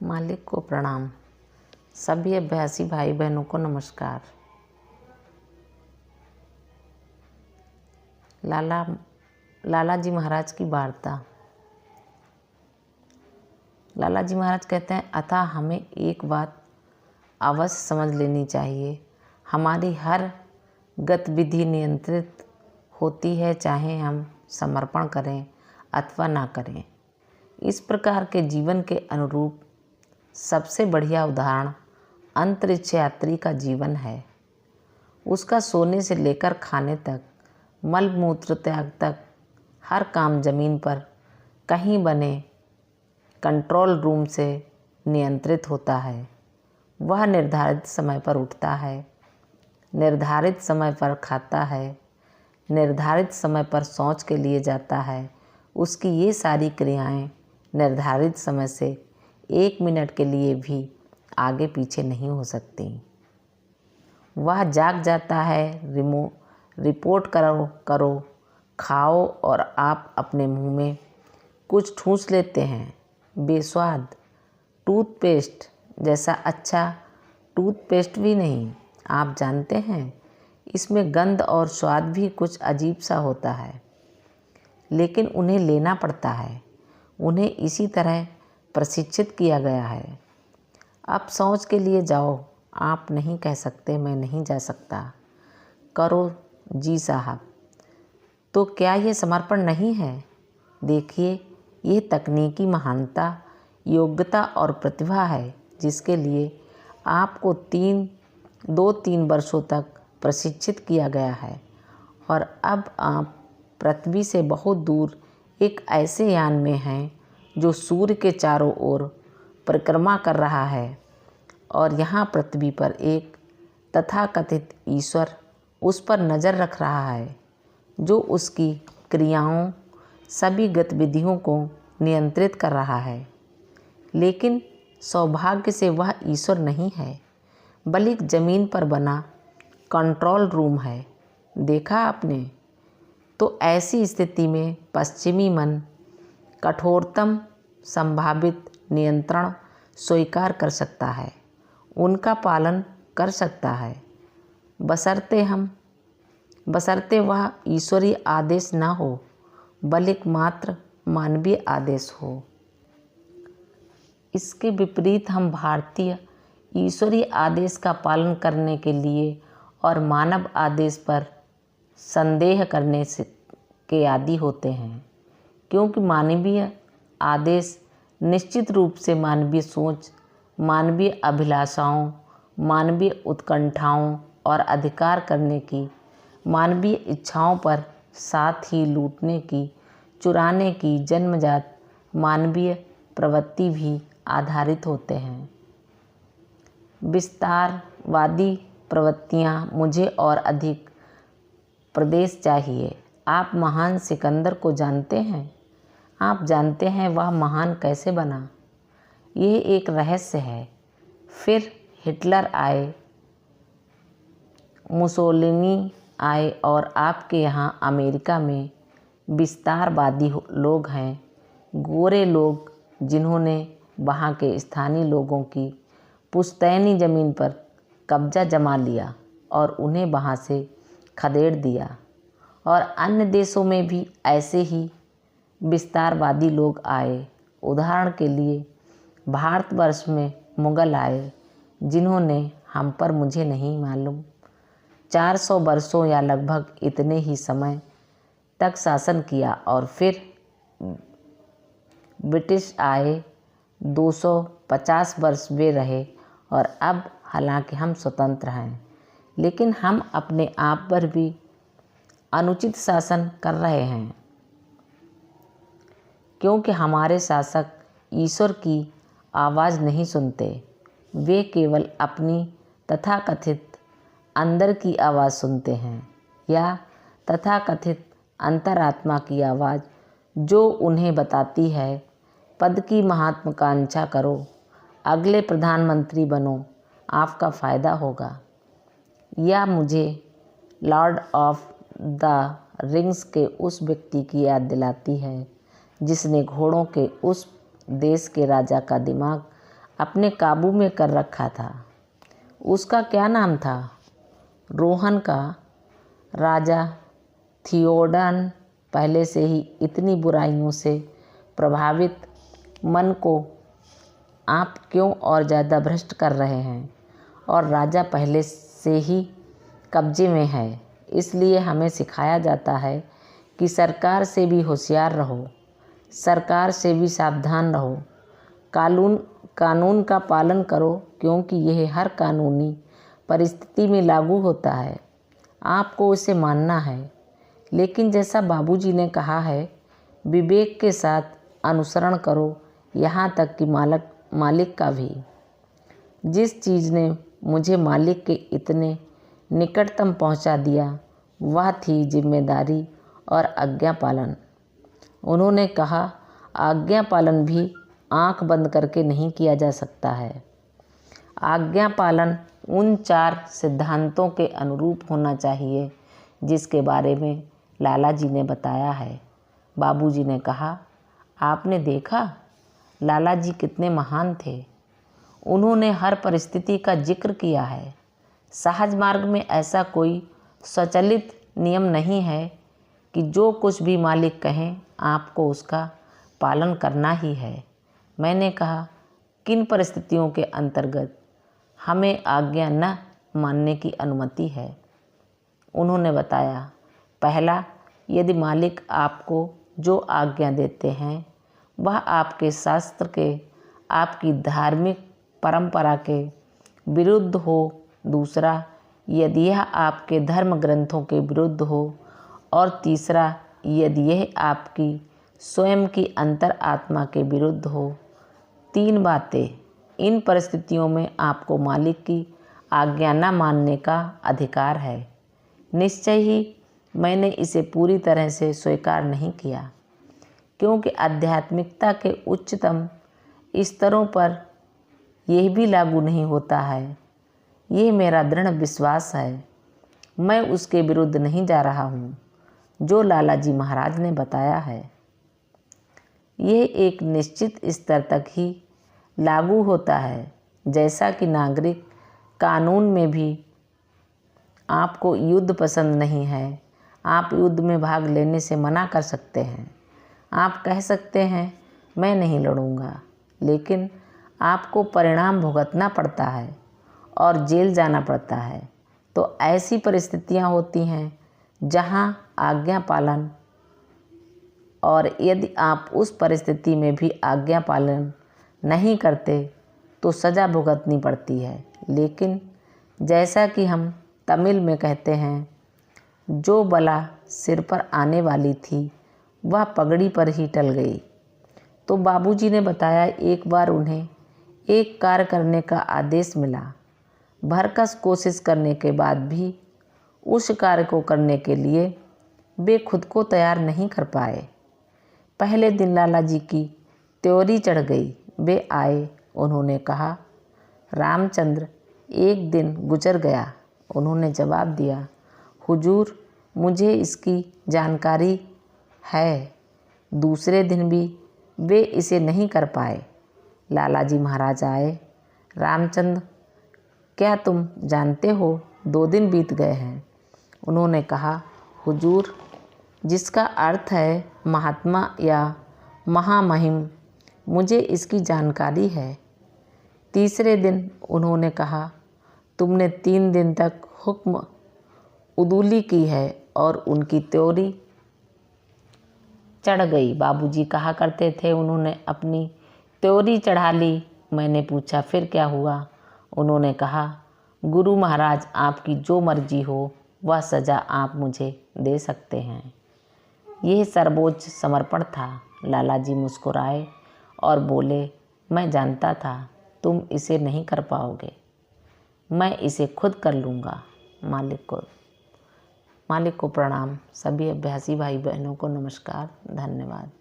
मालिक को प्रणाम। सभी अभ्यासी भाई बहनों को नमस्कार। लाला जी महाराज की वार्ता। लाला जी महाराज कहते हैं, अतः हमें एक बात अवश्य समझ लेनी चाहिए, हमारी हर गतिविधि नियंत्रित होती है, चाहे हम समर्पण करें अथवा ना करें। इस प्रकार के जीवन के अनुरूप सबसे बढ़िया उदाहरण अंतरिक्ष यात्री का जीवन है। उसका सोने से लेकर खाने तक, मल मूत्र त्याग तक हर काम जमीन पर कहीं बने कंट्रोल रूम से नियंत्रित होता है। वह निर्धारित समय पर उठता है, निर्धारित समय पर खाता है, निर्धारित समय पर शौच के लिए जाता है। उसकी ये सारी क्रियाएं निर्धारित समय से 1 मिनट के लिए भी आगे पीछे नहीं हो सकती। वह जाग जाता है, रिपोर्ट करो, खाओ और आप अपने मुंह में कुछ ठूंस लेते हैं। बेस्वाद टूथपेस्ट जैसा अच्छा टूथपेस्ट भी नहीं। आप जानते हैं, इसमें गंध और स्वाद भी कुछ अजीब सा होता है, लेकिन उन्हें लेना पड़ता है। उन्हें इसी तरह प्रशिक्षित किया गया है। अब शौच के लिए जाओ। आप नहीं कह सकते मैं नहीं जा सकता। करो जी साहब। तो क्या ये समर्पण नहीं है? देखिए, ये तकनीकी महानता, योग्यता और प्रतिभा है जिसके लिए आपको 2-3 वर्षों तक प्रशिक्षित किया गया है। और अब आप पृथ्वी से बहुत दूर एक ऐसे यान में हैं जो सूर्य के चारों ओर परिक्रमा कर रहा है, और यहाँ पृथ्वी पर एक तथाकथित ईश्वर उस पर नज़र रख रहा है, जो उसकी क्रियाओं, सभी गतिविधियों को नियंत्रित कर रहा है। लेकिन सौभाग्य से वह ईश्वर नहीं है, बल्कि ज़मीन पर बना कंट्रोल रूम है। देखा आपने? तो ऐसी स्थिति में पश्चिमी मन कठोरतम संभावित नियंत्रण स्वीकार कर सकता है, उनका पालन कर सकता है, बशर्ते वह ईश्वरीय आदेश ना हो, बल्कि मात्र मानवीय आदेश हो। इसके विपरीत हम भारतीय ईश्वरीय आदेश का पालन करने के लिए और मानव आदेश पर संदेह करने के आदी होते हैं, क्योंकि मानवीय आदेश निश्चित रूप से मानवीय सोच, मानवीय अभिलाषाओं, मानवीय उत्कंठाओं और अधिकार करने की मानवीय इच्छाओं पर, साथ ही लूटने की, चुराने की जन्मजात मानवीय प्रवृत्ति भी आधारित होते हैं। विस्तारवादी प्रवृत्तियाँ मुझे और अधिक प्रदेश चाहिए। आप महान सिकंदर को जानते हैं? आप जानते हैं वह महान कैसे बना? यह एक रहस्य है। फिर हिटलर आए, मुसोलिनी आए, और आपके यहाँ अमेरिका में विस्तारवादी लोग हैं, गोरे लोग जिन्होंने वहाँ के स्थानीय लोगों की पुश्तैनी ज़मीन पर कब्जा जमा लिया और उन्हें वहाँ से खदेड़ दिया। और अन्य देशों में भी ऐसे ही विस्तारवादी लोग आए। उदाहरण के लिए भारतवर्ष में मुग़ल आए, जिन्होंने हम पर, मुझे नहीं मालूम, 400 वर्षों या लगभग इतने ही समय तक शासन किया। और फिर ब्रिटिश आए, 250 वर्ष वे रहे। और अब हालांकि हम स्वतंत्र हैं, लेकिन हम अपने आप पर भी अनुचित शासन कर रहे हैं, क्योंकि हमारे शासक ईश्वर की आवाज़ नहीं सुनते। वे केवल अपनी तथाकथित अंदर की आवाज़ सुनते हैं, या तथाकथित अंतरात्मा की आवाज़, जो उन्हें बताती है, पद की महत्वाकांक्षा करो, अगले प्रधानमंत्री बनो, आपका फ़ायदा होगा। या मुझे लॉर्ड ऑफ द रिंग्स के उस व्यक्ति की याद दिलाती है जिसने घोड़ों के उस देश के राजा का दिमाग अपने काबू में कर रखा था। उसका क्या नाम था? रोहन का। राजा थियोडान पहले से ही इतनी बुराइयों से प्रभावित मन को आप क्यों और ज़्यादा भ्रष्ट कर रहे हैं? और राजा पहले से ही कब्जे में है, इसलिए हमें सिखाया जाता है कि सरकार से भी होशियार रहो, सरकार से भी सावधान रहो, कानून का पालन करो, क्योंकि यह हर कानूनी परिस्थिति में लागू होता है। आपको इसे मानना है, लेकिन जैसा बाबूजी ने कहा है, विवेक के साथ अनुसरण करो, यहाँ तक कि मालिक का भी। जिस चीज़ ने मुझे मालिक के इतने निकटतम पहुँचा दिया वह थी जिम्मेदारी और आज्ञा पालन। उन्होंने कहा, आज्ञा पालन भी आंख बंद करके नहीं किया जा सकता है। आज्ञा पालन उन 4 सिद्धांतों के अनुरूप होना चाहिए जिसके बारे में लाला जी ने बताया है। बाबूजी ने कहा, आपने देखा लाला जी कितने महान थे। उन्होंने हर परिस्थिति का जिक्र किया है। सहज मार्ग में ऐसा कोई स्वचालित नियम नहीं है कि जो कुछ भी मालिक कहें आपको उसका पालन करना ही है। मैंने कहा, किन परिस्थितियों के अंतर्गत हमें आज्ञा न मानने की अनुमति है? उन्होंने बताया, पहला, यदि मालिक आपको जो आज्ञा देते हैं वह आपके शास्त्र के, आपकी धार्मिक परंपरा के विरुद्ध हो। दूसरा, यदि यह आपके धर्म ग्रंथों के विरुद्ध हो। और तीसरा, यदि यह आपकी स्वयं की अंतर आत्मा के विरुद्ध हो। 3 बातें। इन परिस्थितियों में आपको मालिक की आज्ञा न मानने का अधिकार है। निश्चय ही मैंने इसे पूरी तरह से स्वीकार नहीं किया, क्योंकि आध्यात्मिकता के उच्चतम स्तरों पर यह भी लागू नहीं होता है। यह मेरा दृढ़ विश्वास है। मैं उसके विरुद्ध नहीं जा रहा हूँ जो लाला जी महाराज ने बताया है। यह एक निश्चित स्तर तक ही लागू होता है। जैसा कि नागरिक कानून में भी आपको युद्ध पसंद नहीं है, आप युद्ध में भाग लेने से मना कर सकते हैं। आप कह सकते हैं, मैं नहीं लड़ूंगा, लेकिन आपको परिणाम भुगतना पड़ता है और जेल जाना पड़ता है। तो ऐसी परिस्थितियां होती हैं जहां आज्ञा पालन, और यदि आप उस परिस्थिति में भी आज्ञा पालन नहीं करते तो सज़ा भुगतनी पड़ती है। लेकिन जैसा कि हम तमिल में कहते हैं, जो बला सिर पर आने वाली थी वह पगड़ी पर ही टल गई। तो बाबूजी ने बताया, एक बार उन्हें एक कार्य करने का आदेश मिला। भरकस कोशिश करने के बाद भी उस कार्य को करने के लिए वे खुद को तैयार नहीं कर पाए। पहले दिन लाला जी की त्योरी चढ़ गई। वे आए। उन्होंने कहा, रामचंद्र, एक दिन गुजर गया। उन्होंने जवाब दिया, हुजूर, मुझे इसकी जानकारी है। दूसरे दिन भी वे इसे नहीं कर पाए। लाला जी महाराज आए। रामचंद्र, क्या तुम जानते हो 2 दिन बीत गए हैं? उन्होंने कहा, हुजूर, जिसका अर्थ है महात्मा या महामहिम, मुझे इसकी जानकारी है। तीसरे दिन उन्होंने कहा, तुमने 3 दिन तक हुक्म उदूली की है और उनकी त्योरी चढ़ गई। बाबूजी कहा करते थे, उन्होंने अपनी त्योरी चढ़ा ली। मैंने पूछा, फिर क्या हुआ? उन्होंने कहा, गुरु महाराज, आपकी जो मर्जी हो वह सज़ा आप मुझे दे सकते हैं। यह सर्वोच्च समर्पण था। लाला जी मुस्कुराए और बोले, मैं जानता था तुम इसे नहीं कर पाओगे। मैं इसे खुद कर लूँगा। मालिक को प्रणाम। सभी अभ्यासी भाई बहनों को नमस्कार। धन्यवाद।